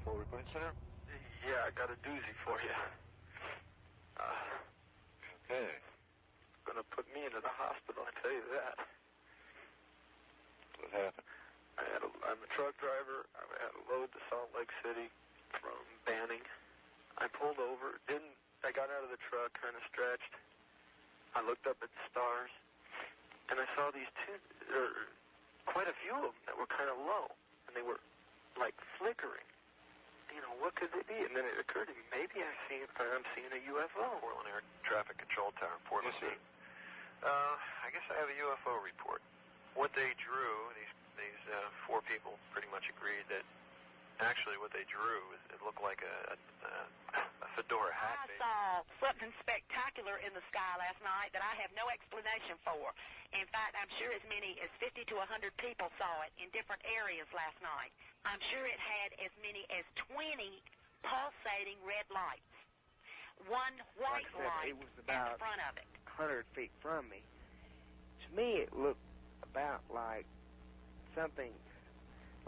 UFO Recording Center? Yeah, I got a doozy for you. Okay. Gonna put me into the hospital, I tell you that. What happened? I'm a truck driver. I had a load to Salt Lake City from Banning. I pulled over. I got out of the truck, kind of stretched. I looked up at the stars, and I saw these quite a few of them that were kind of low, and they were like flickering. You know, what could they be? And then it occurred to me, maybe I'm seeing a UFO. Portland Air Traffic Control Tower, Portland. Yes, sir. I guess I have a UFO report. What they drew, these four people pretty much agreed that actually what they drew, it looked like a fedora hat. I saw something spectacular in the sky last night that I have no explanation for. In fact, I'm sure as many as 50 to 100 people saw it in different areas last night. I'm sure it had as many as 20 pulsating red lights. One white light it was about in front of it. 100 feet from me. To me, it looked about like something,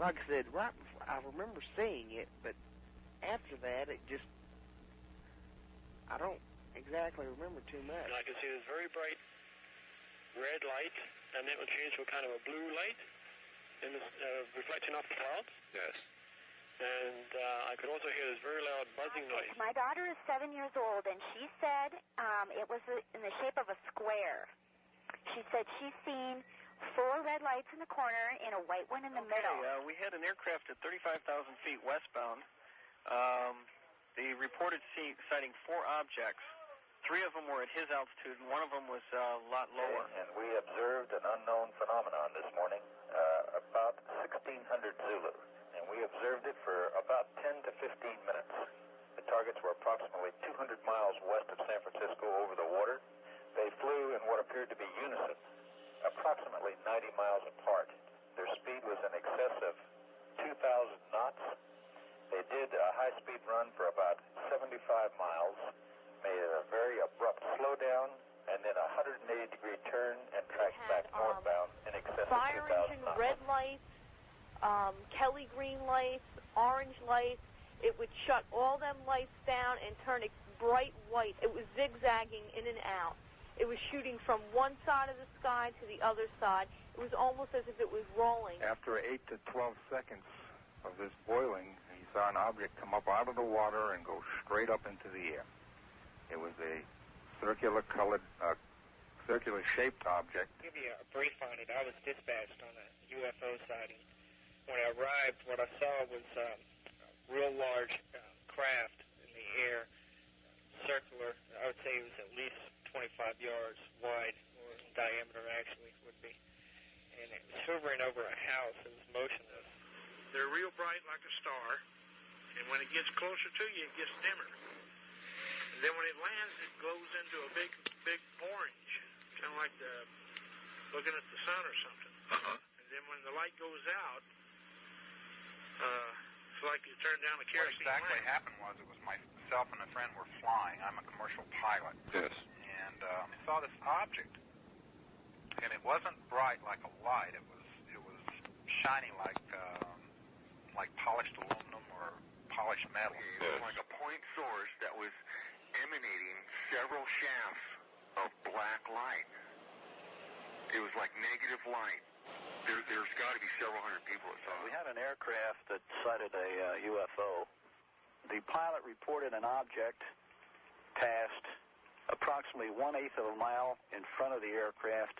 like I said, right before, I remember seeing it, but after that, it just, I don't exactly remember too much. And I could see this very bright red light, and then it would change to a kind of a blue light, in the, reflecting off the clouds. Yes. And I could also hear this very loud buzzing noise. My daughter is 7 years old, and she said it was in the shape of a square. She said she's seen 4 red lights in the corner and a white one in the middle. We had an aircraft at 35,000 feet westbound. They reported sighting 4 objects. 3 of them were at his altitude, and 1 of them was a lot lower. And we observed an unknown phenomenon this morning, about 1,600 Zulu. And we observed it for about 10 to 15 minutes. The targets were approximately 200 miles west of San Francisco over the water. They flew in what appeared to be unison, approximately 90 miles apart. Their speed was in excess of 2,000 knots. They did a high-speed run for about 75 miles, made a very abrupt slowdown, and then a 180-degree turn and tracked back northbound in excess of 2,000 fire engine, knots. red lights, Kelly green lights, orange lights. It would shut all them lights down and turn it bright white. It was zigzagging in and out. It was shooting from one side of the sky to the other side. It was almost as if it was rolling. After 8 to 12 seconds of this boiling, he saw an object come up out of the water and go straight up into the air. It was a circular-colored, circular-shaped object. I'll give you a brief on it. I was dispatched on a UFO sighting. When I arrived, what I saw was a real large craft in the air, circular. I would say it was at least 25 yards wide, or in diameter actually would be. And it was hovering over a house. It was motionless. They're real bright like a star, and when it gets closer to you, it gets dimmer. And then when it lands, it glows into a big orange, kind of like looking at the sun or something. And then when the light goes out, it's like you turn down a kerosene lamp. What exactly happened was it was myself and a friend were flying. I'm a commercial pilot. Yes. And I saw this object, and it wasn't bright like a light. It was shiny like polished aluminum or polished metal. Yes. It was like a point source that was emanating several shafts of black light. It was like negative light. There's got to be several hundred people that saw it. We had an aircraft that sighted a UFO. The pilot reported an object passed approximately 1/8 of a mile in front of the aircraft.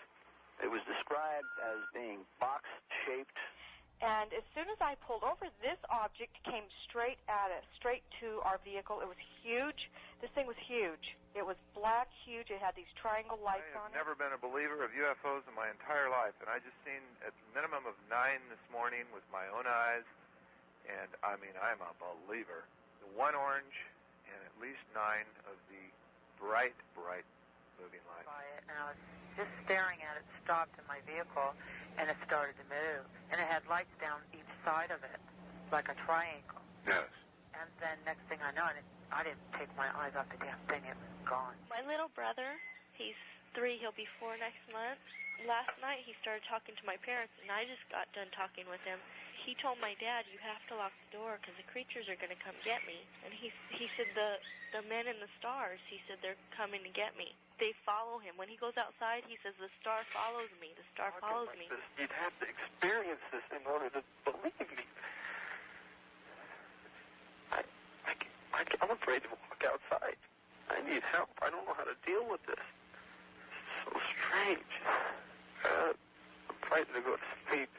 It was described as being box-shaped. And as soon as I pulled over, this object came straight at us, straight to our vehicle. It was huge. This thing was huge. It was black, huge. It had these triangle lights on it. I've never been a believer of UFOs in my entire life, and I just seen a minimum of 9 this morning with my own eyes, and I mean, I'm a believer. The one orange and at least 9 of the bright moving lights. And I was just staring at it, stopped in my vehicle, and it started to move. And it had lights down each side of it, like a triangle. Yes. And then next thing I know, I didn't take my eyes off the damn thing. It was gone. My little brother, he's 3, he'll be 4 next month. Last night he started talking to my parents, and I just got done talking with him. he told my dad, you have to lock the door because the creatures are going to come get me. And he said the men in the stars, he said they're coming to get me. They follow him. When he goes outside, he says, the star follows me. The star follows me. You'd have to experience this in order to believe me. I'm afraid to walk outside. I need help. I don't know how to deal with this. It's so strange. I'm frightened to go to sleep.